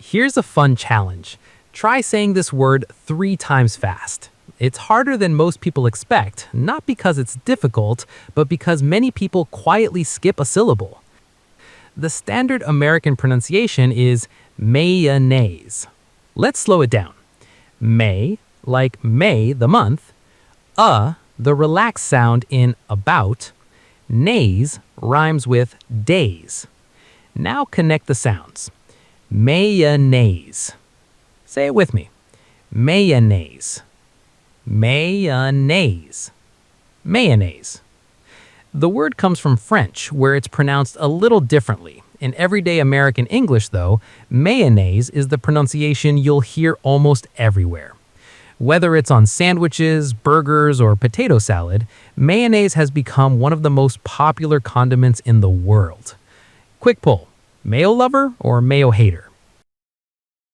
Here's a fun challenge. Try saying this word 3 times fast. It's harder than most people expect, not because it's difficult, but because many people quietly skip a syllable. The standard American pronunciation is Mayonnaise. Let's slow it down. May, like May, the month. The relaxed sound in about. Naze rhymes with days. Now connect the sounds. Mayonnaise. Say it with me. Mayonnaise. Mayonnaise. Mayonnaise. The word comes from French, where it's pronounced a little differently. In everyday American English, though, mayonnaise is the pronunciation you'll hear almost everywhere. Whether it's on sandwiches, burgers, or potato salad, mayonnaise has become one of the most popular condiments in the world. Quick poll, mayo lover or mayo hater?